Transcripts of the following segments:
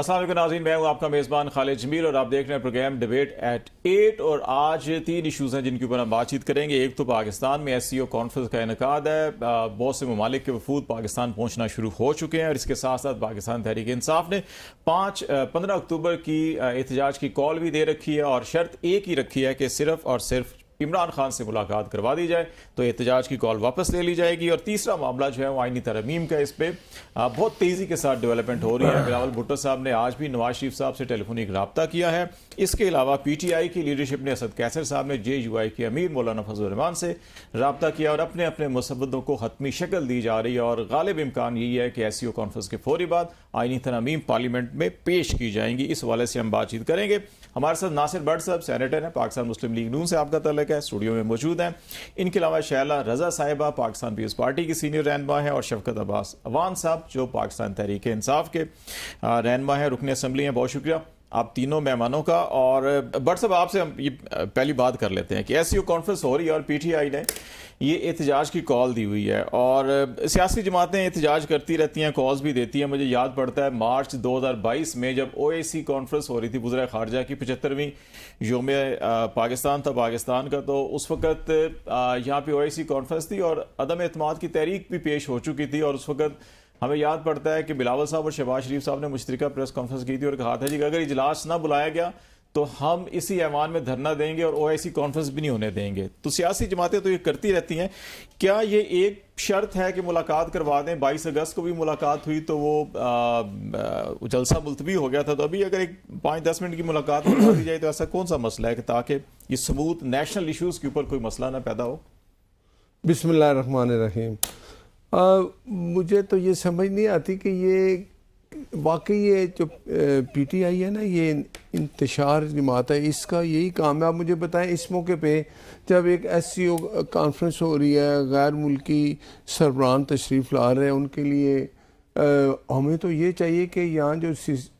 अस्सलाम वालेकुम नाज़रीन, मैं हूं आपका मेज़बान खालिद जमील और आप देख रहे हैं प्रोग्राम डिबेट एट 8। और आज 3 इशूज़ हैं जिनके ऊपर हम बातचीत करेंगे। एक तो पाकिस्तान में SCO कॉन्फ्रेंस का इनेकाद है, बहुत से ममालिक के वफूद पाकिस्तान पहुंचना शुरू हो चुके हैं और इसके साथ साथ पाकिस्तान तहरीक इंसाफ ने 15 अक्टूबर की एहतजाज की कॉल भी दे रखी है और शर्त एक ही रखी है कि सिर्फ और सिर्फ इमरान खान से मुलाकात करवा दी जाए तो एहतजाज की कॉल वापस ले ली जाएगी। और तीसरा मामला जो है वो आईनी तरमीम का, इस पर बहुत तेज़ी के साथ डेवलपमेंट हो रही है। बिलावल भुट्टो साहब ने आज भी नवाज शरीफ साहब से टेलीफोनिक रब्ता किया है। इसके अलावा PTI की लीडरशिप ने असद कैसर साहब ने JUI के अमीर मौलाना फजल रहमान से रब्ता किया और अपने अपने मुसव्वदों को हतमी शक्ल दी जा रही है। और गालिब इम्कान यही है कि SCO कॉन्फ्रेंस के फौरी बाद आईनी तरमीम पार्लियामेंट में पेश की जाएंगी। इस हवाले से हम बातचीत करेंगे। हमारे साथ नासिर भट्ट साहब सेनेटर हैं, पाकिस्तान मुस्लिम लीग नून से आपका तल्लुक है, स्टूडियो में मौजूद हैं। इनके अलावा शैला रजा साहिबा पाकिस्तान पीपल्स पार्टी की सीनियर रहनुमा है और शफकत अब्बास अवान साहब जो पाकिस्तान तहरीक इंसाफ के रहनुमा है, रुकन असम्बली हैं। बहुत शुक्रिया आप तीनों मेहमानों का। और भट्ट साहब आपसे हम ये पहली बात कर लेते हैं कि SCO कॉन्फ्रेंस हो रही है और PTI ने ये एहतजाज की कॉल दी हुई है और सियासी जमातें एहतजाज करती रहती हैं, कॉल्स भी देती हैं। मुझे याद पड़ता है मार्च 2022 में जब OAC कॉन्फ्रेंस हो रही थी वज़ीर ख़ारजा की 75वीं योम पाकिस्तान था पाकिस्तान का, तो उस वक़्त यहाँ पे OAC कॉन्फ्रेंस थी और अदम एतमाद की तहरीक भी पेश हो चुकी थी। और उस वक़्त हमें याद पड़ता है कि बिलावल साहब और शहबाज शरीफ साहब ने मुश्तरका प्रेस कॉन्फ्रेंस की थी और कहा था जी कि अगर इजलास ना बुलाया गया तो हम इसी ऐवान में धरना देंगे और OIC कॉन्फ्रेंस भी नहीं होने देंगे। तो सियासी जमातें तो ये करती रहती हैं। क्या ये एक शर्त है कि मुलाकात करवा दें? 22 अगस्त को भी मुलाकात हुई तो वो जलसा मुलतवी हो गया था, तो अभी अगर एक 5-10 मिनट की मुलाकात करवा दी जाए तो ऐसा कौन सा मसला है कि ताकि ये स्मूथ नेशनल इशूज़ के ऊपर कोई मसला ना पैदा हो? बिस्मिल्लाहिर्रहमानिर्रहीम। मुझे तो ये समझ नहीं आती कि ये वाकई ये जो PTI है ना, ये इंतशार जमात है, इसका यही काम है। आप मुझे बताएं इस मौके पे जब एक SCO कॉन्फ्रेंस हो रही है, गैर मुल्की सरबरान तशरीफ़ ला रहे हैं, उनके लिए हमें तो ये चाहिए कि यहाँ जो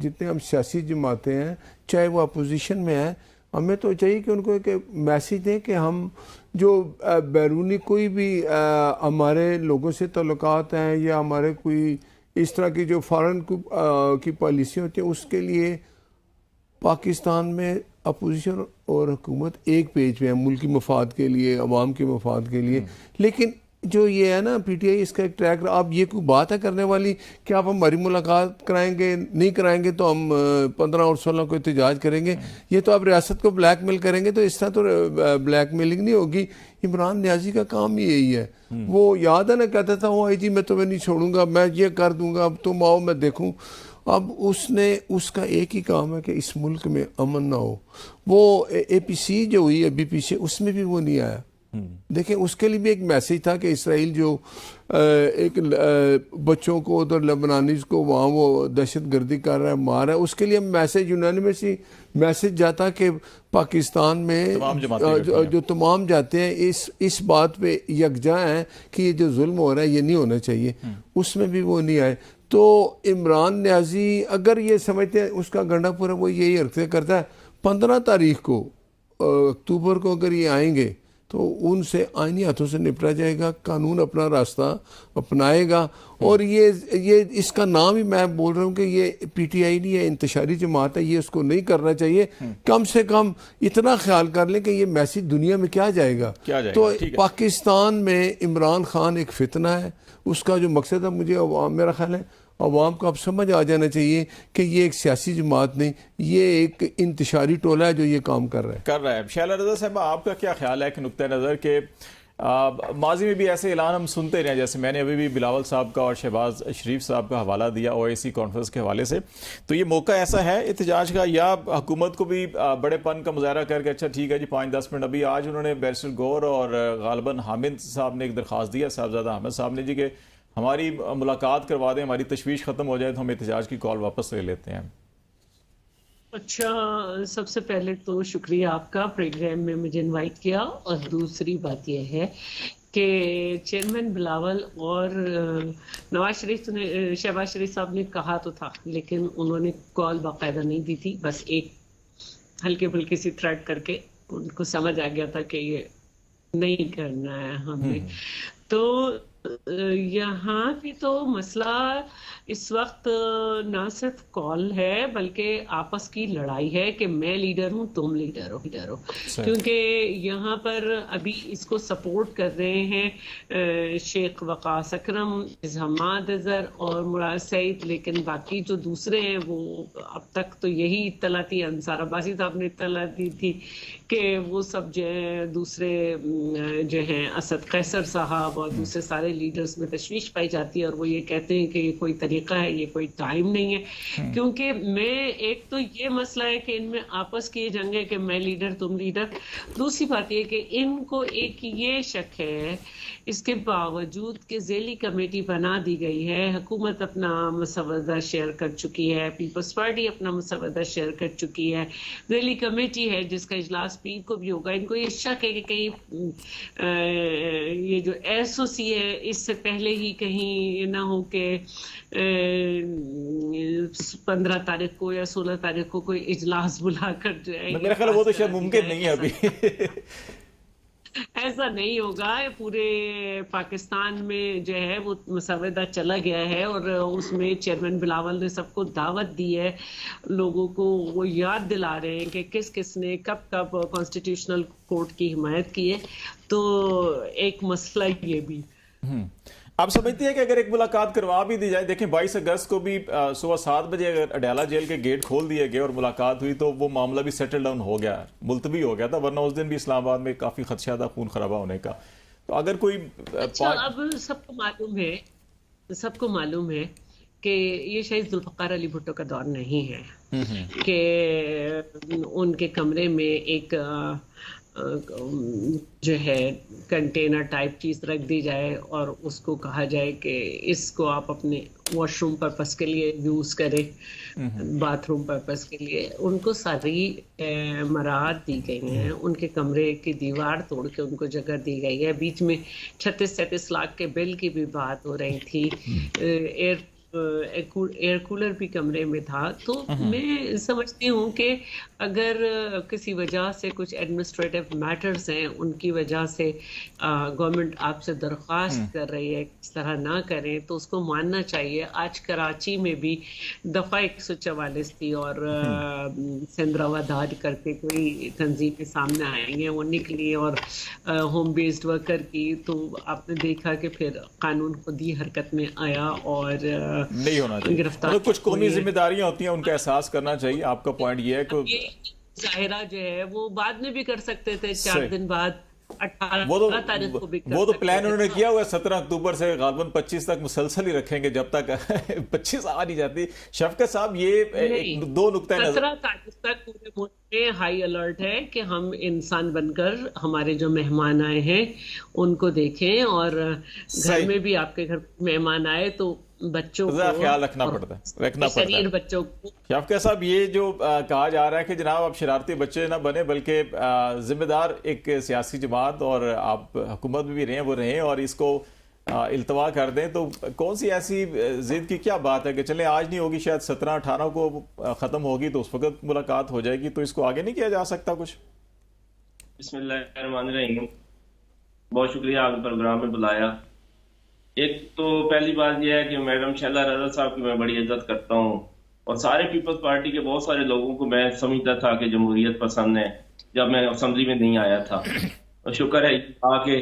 जितने हम सियासी जमातें हैं चाहे वो अपोजिशन में हैं, हमें तो चाहिए कि उनको एक मैसेज दें कि हम जो बैरूनी कोई भी हमारे लोगों से ताल्लुकात हैं या हमारे कोई इस तरह की जो फॉरेन की पॉलिसी होती है, उसके लिए पाकिस्तान में अपोजिशन और हुकूमत एक पेज पे है, मुल्की मफाद के लिए, अवाम के मफाद के लिए। लेकिन जो ये है ना PTI, इसका एक ट्रैक, आप ये कोई बात है करने वाली कि आप हमारी मुलाकात कराएंगे, नहीं कराएंगे तो हम 15 और 16 को एहतजाज करेंगे। ये तो आप रियासत को ब्लैकमेल करेंगे, तो इस तरह तो ब्लैकमेलिंग नहीं होगी। इमरान न्याजी का काम ही यही है। वो याद है ना, कहता था वो IG मैं तुम्हें नहीं छोड़ूंगा, मैं ये कर दूंगा, अब तुम आओ मैं देखूं। अब उसका एक ही काम है कि इस मुल्क में अमन ना हो। वो APC जो हुई है BPC, उसमें भी वो नहीं आया। देखें, उसके लिए भी एक मैसेज था कि इसराइल जो एक बच्चों को उधर लेबनानीज को वहाँ वो दहशत गर्दी कर रहा है, मार रहा है, उसके लिए मैसेज यूनानिमसली मैसेज जाता कि पाकिस्तान में जो तमाम जाते हैं इस बात पे यकजा हैं कि ये जो जुल्म हो रहा है ये नहीं होना चाहिए। उसमें भी वो नहीं आए। तो इमरान न्याजी अगर ये समझते हैं, उसका गंडा पूरा वो यही हरकतें करता है। 15 तारीख को अक्टूबर को अगर ये आएंगे तो उनसे आईनी हाथों से निपटा जाएगा, कानून अपना रास्ता अपनाएगा। और ये इसका नाम ही मैं बोल रहा हूँ कि ये PTI नहीं है, इंतशारी जमात है, ये उसको नहीं करना चाहिए। कम से कम इतना ख्याल कर लें कि ये मैसेज दुनिया में क्या जाएगा। तो पाकिस्तान में इमरान खान एक फितना है, उसका जो मकसद है, मुझे मेरा ख्याल है अवाम को अब समझ आ जाना चाहिए कि ये एक सियासी जमात नहीं, ये एक इंतशारी टोला है जो ये काम कर रहा है। शैला रजा साहब, आपका क्या ख्याल है कि नुक्ता नज़र के माजी में भी ऐसे ऐलान हम सुनते रहे, जैसे मैंने अभी भी बिलावल साहब का और शहबाज शरीफ साहब का हवाला दिया OAC कॉन्फ्रेंस के हवाले से, तो ये मौका ऐसा है एहतजाज का या हुकूमत को भी बड़ेपन का मुजाहरा करके अच्छा ठीक है जी 5-10 मिनट। अभी आज उन्होंने बैरिस्टर गौर और गालिबन हामिद साहब ने एक दरख्वास्त दिया, साहबजादा हामिद साहब ने जी कि हमारी मुलाकात करवा दें, हमारी तशवीश ख़त्म हो जाए तो हम एहतजाज की कॉल वापस ले लेते हैं। अच्छा, सबसे पहले तो शुक्रिया आपका प्रोग्राम में मुझे इनवाइट किया। और दूसरी बात यह है कि चेयरमैन बिलावल और नवाज शरीफ ने, शहबाज शरीफ साहब ने कहा तो था, लेकिन उन्होंने कॉल बाकायदा नहीं दी थी। बस एक हल्के फुल्के सी थ्रेट करके उनको समझ आ गया था कि ये नहीं करना है हमें। तो यहाँ भी तो मसला इस वक्त ना सिर्फ कॉल है बल्कि आपस की लड़ाई है कि मैं लीडर हूँ तुम लीडर हो सही। क्योंकि यहाँ पर अभी इसको सपोर्ट कर रहे हैं शेख वकास अकरम, हमाद अजहर और मुराद सईद, लेकिन बाकी जो दूसरे हैं वो अब तक तो यही इत्तला थी, अंसार अब्बासी साहब ने इत्तला दी थी कि वो सब जो है दूसरे जो हैं असद कैसर साहब और दूसरे सारे लीडर्स में तशवीश पाई जाती है और वो ये कहते हैं कि ये कोई तरीका है, ये कोई टाइम नहीं है। क्योंकि मैं एक तो ये मसला है कि इनमें आपस की जंग है कि मैं लीडर तुम लीडर। दूसरी बात ये कि इनको एक ये शक है, इसके बावजूद कि ज़ेली कमेटी बना दी गई है, हुकूमत अपना मसवदा शेयर कर चुकी है, पीपल्स पार्टी अपना मसवदा शेयर कर चुकी है, ज़ेली कमेटी है जिसका इजलास पीर को भी होगा, इनको ये शक है कि कहीं ये जो एसओसी है इससे पहले ही कहीं ना हो के 15 तारीख को या 16 तारीख को कोई इजलास बुला कर जो है मेरा ख्याल है वो तो शायद मुमकिन नहीं है अभी। ऐसा नहीं होगा। पूरे पाकिस्तान में जो है वो मसवदा चला गया है और उसमें चेयरमैन बिलावल ने सबको दावत दी है, लोगों को वो याद दिला रहे हैं कि किस किस ने कब कब कॉन्स्टिट्यूशनल कोर्ट की हिमायत की है। तो एक मसला ये भी आप समझती है कि अगर एक मुलाकात करवा भी दी जाए, देखें 22 अगस्त को भी सुबह 7 बजे अगर अडयाला जेल के गेट खोल दिए गए और मुलाकात हुई तो वो मामला भी सेटल डाउन हो गया, मुलतवी हो गया था, वरना उस दिन भी इस्लामाबाद में काफी खदशा था खून खराबा होने का। तो अगर कोई अच्छा, अब सबको मालूम है कि ये शायद जुल्फ़िकार अली भुट्टो का दौर नहीं है कि उनके कमरे में एक जो है कंटेनर टाइप चीज रख दी जाए और उसको कहा जाए कि इसको आप अपने वॉशरूम पर्पस के लिए यूज करें, बाथरूम पर्पस के लिए। उनको सारी मराहत दी गई हैं, उनके कमरे की दीवार तोड़ के उनको जगह दी गई है। बीच में 36-37 लाख के बिल की भी बात हो रही थी, एयर कूलर भी कमरे में था। तो मैं समझती हूँ कि अगर किसी वजह से कुछ एडमिनिस्ट्रेटिव मैटर्स हैं, उनकी वजह से गवर्नमेंट आपसे दरख्वास्त कर रही है इस तरह ना करें, तो उसको मानना चाहिए। आज कराची में भी दफ़ा 144 थी और सिंधरावाधार करके कोई तंजीमें सामने आई हैं, वो निकली और होम बेस्ड वर्कर की, तो आपने देखा कि फिर कानून खुद ही हरकत में आया और नहीं होना चाहिए। मतलब कुछ कौमी जिम्मेदारियां होती हैं, उनका एहसास करना चाहिए। आपका पॉइंट ये है कि जाहिरा जो है वो बाद में भी कर सकते थे, 4 दिन बाद 18 तारीख को भी वो तो प्लान उन्होंने किया हुआ है 17 अक्टूबर से गालबन 25 तक मुसलसल ही रखेंगे जब तक 25 आ नहीं जाती। शफकत साहब ये दो नुक्ता 17 तारीख तक पूरे मुल्क में हाई अलर्ट है कि हम इंसान बनकर हमारे जो मेहमान आए हैं उनको देखें, और घर में भी आपके घर मेहमान आए तो बच्चों को ख्याल रखना पड़ता है, शरीर बच्चों को। शफकत साहब ये जो कहा जा रहा है कि जनाब आप शरारती बच्चे ना बने, बल्कि जिम्मेदार एक सियासी जमात और आप हुकूमत में भी रहें वो रहें और इसको इल्तवा कर दें, तो कौन सी ऐसी जिद की क्या बात है कि चले आज नहीं होगी, शायद 17-18 को ख़त्म होगी तो उस वक्त मुलाकात हो जाएगी, तो इसको आगे नहीं किया जा सकता कुछ? बिस्मिल्लाहिर्रहमानिर्रहीम, बहुत शुक्रिया आपने प्रोग्राम में बुलाया। एक तो पहली बात यह है कि मैडम शैला रज़ा साहब की मैं बड़ी इज्जत करता हूँ और सारे पीपल्स पार्टी के बहुत सारे लोगों को मैं समझता था कि जमहूरियत पसंद है जब मैं असेंबली में नहीं आया था, और शुक्र है आके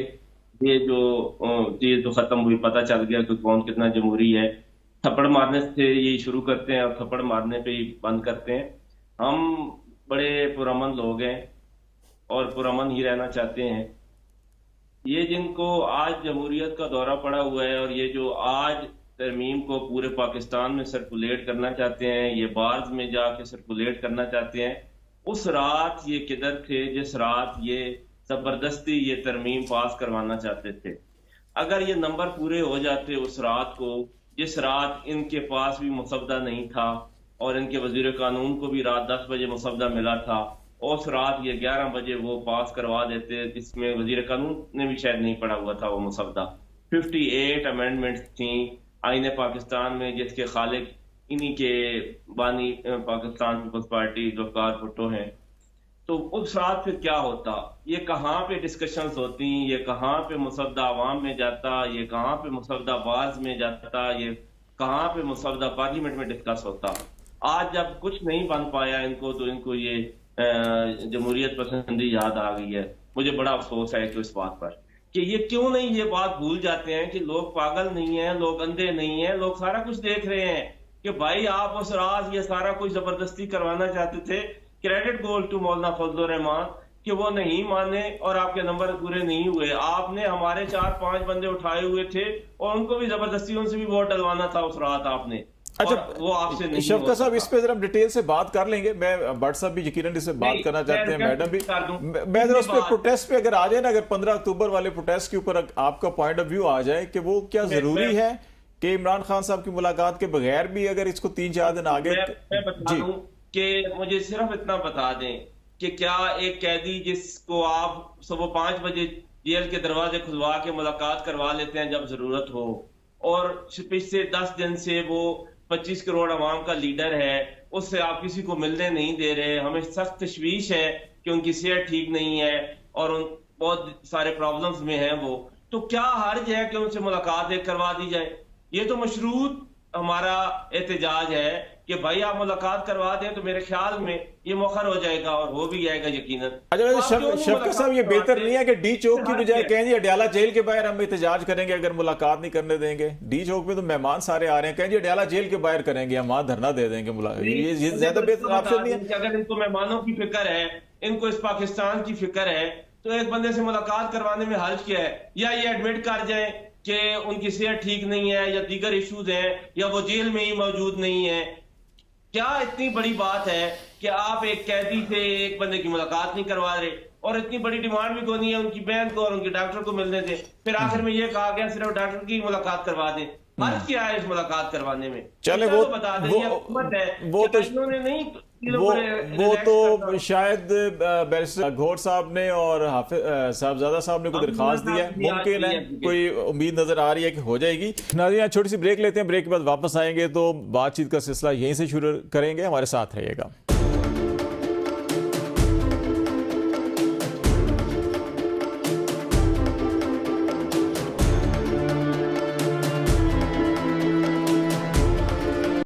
ये जो चीज तो खत्म हुई, पता चल गया कि कौन कितना जमहूरी है। थप्पड़ मारने से ये शुरू करते हैं और थप्पड़ मारने पे ही बंद करते हैं। हम बड़े पुरअमन लोग हैं और पुरअमन ही रहना चाहते हैं। ये जिनको आज जमहूरियत का दौरा पड़ा हुआ है और ये जो आज तरमीम को पूरे पाकिस्तान में सर्कुलेट करना चाहते हैं, ये बार्स में जाके सर्कुलेट करना चाहते हैं, उस रात ये किधर थे जिस रात ये जबरदस्ती ये तरमीम पास करवाना चाहते थे? अगर ये नंबर पूरे हो जाते उस रात को, जिस रात इनके पास भी मुसवदा नहीं था और इनके वजीर कानून को भी रात 10 बजे मुसवदा मिला था, उस रात ये 11 बजे वो पास करवा देते, जिसमें वजीर कानून ने भी शायद नहीं पढ़ा हुआ था वो मुसवदा। 58 अमेंडमेंट्स थी आईने पाकिस्तान में, जिसके खालिक इन्हीं के बानी पाकिस्तान पीपल्स पार्टी जुल्फ़िकार भुट्टो हैं। تو اس رات پھر کیا ہوتا؟ یہ کہاں پہ ڈسکشنز ہوتی، یہ کہاں پہ مسودہ عوام میں جاتا، یہ کہاں پہ مسودہ باز میں جاتا، یہ کہاں پہ مسودہ پارلیمنٹ میں ڈسکس ہوتا۔ آج جب کچھ نہیں بن پایا ان کو، تو ان کو یہ جمہوریت پسندی یاد آ گئی ہے۔ مجھے بڑا افسوس ہے کہ اس بات پر کہ یہ کیوں نہیں یہ بات بھول جاتے ہیں کہ لوگ پاگل نہیں ہیں، لوگ اندھے نہیں ہیں، لوگ سارا کچھ دیکھ رہے ہیں کہ بھائی آپ اس رات یہ سارا کچھ زبردستی کروانا چاہتے تھے۔ کریڈٹ گول ٹو مولانا فضل الرحمان کہ وہ نہیں مانے اور آپ کے نمبر پورے نہیں ہوئے۔ آپ نے ہمارے 4-5 بندے اٹھائے ہوئے تھے اور ان کو بھی زبردستی ان سے بھی ووٹ ڈلوانا تھا اس رات آپ نے۔ اچھا وہ آپ سے نہیں شفقت صاحب اس پہ ذرا ڈیٹیل سے بات کر لیں گے، میں بٹ صاحب بھی یقیناً اس سے بات کرنا چاہتے ہیں، میڈم بھی۔ میں ذرا اس پہ پروٹیسٹ پہ اگر آ جائے نا، اگر 15 اکتوبر والے پروٹیسٹ کے اوپر آپ کا پوائنٹ آف ویو آ جائے کہ وہ کیا ضروری ہے کہ عمران خان صاحب کی ملاقات کے بغیر بھی اگر اس کو 3-4 دن آگے؟ میں بتا دوں کہ مجھے صرف اتنا بتا دیں کہ کیا ایک قیدی جس کو آپ صبح 5 بجے جیل کے دروازے کھلوا کے ملاقات کروا لیتے ہیں جب ضرورت ہو، اور پچھلے 10 دن سے وہ 25 کروڑ عوام کا لیڈر ہے، اس سے آپ کسی کو ملنے نہیں دے رہے، ہمیں سخت تشویش ہے کہ ان کی صحت ٹھیک نہیں ہے اور ان بہت سارے پرابلمز میں ہیں وہ، تو کیا حرج ہے کہ ان سے ملاقات کروا دی جائے؟ یہ تو مشروط ہمارا احتجاج ہے کہ بھائی آپ ملاقات کروا دیں، تو میرے خیال میں یہ مؤخر ہو جائے گا اور ہو بھی جائے گا یقیناً۔ اچھا شفقت صاحب یہ بہتر نہیں ہے کہ ڈی چوک کی بجائے کہیں جی اڈیالہ جیل کے باہر ہم احتجاج کریں گے اگر ملاقات نہیں کرنے دیں گے؟ ڈی چوک پہ تو مہمان سارے آ رہے ہیں، کہیں جی اڈیالہ جیل کے باہر کریں گے، ہم وہاں دھرنا دے دیں گے، یہ زیادہ بہتر آپشن نہیں ہے؟ اگر ان کو مہمانوں کی فکر ہے، ان کو اس پاکستان کی فکر ہے، تو ایک بندے سے ملاقات کروانے میں حرج کیا ہے؟ یا یہ ایڈمٹ کر جائیں کہ ان کی صحت ٹھیک نہیں ہے یا دیگر ایشوز ہیں یا وہ جیل میں ہی موجود نہیں ہے۔ کیا اتنی بڑی بات ہے کہ آپ ایک قیدی سے ایک بندے کی ملاقات نہیں کروا رہے؟ اور اتنی بڑی ڈیمانڈ بھی کوئی نہیں ہے ان کی بہن کو اور ان کے ڈاکٹر کو ملنے دیں، پھر آخر میں یہ کہا گیا صرف ڈاکٹر کی ملاقات کروا دیں۔ حرج کیا ہے اس ملاقات کروانے میں؟ چلے وہ بتا دیں، یہ حکومت ہے، وہ تو شاید بیرسٹر گھور صاحب نے اور حافظ صاحبزادہ صاحب نے کوئی درخواست دی ہے، ممکن ہے کوئی امید نظر آ رہی ہے کہ ہو جائے گی۔ ناظرین چھوٹی سی بریک لیتے ہیں، بریک کے بعد واپس آئیں گے تو بات چیت کا سلسلہ یہیں سے شروع کریں گے، ہمارے ساتھ رہیے گا۔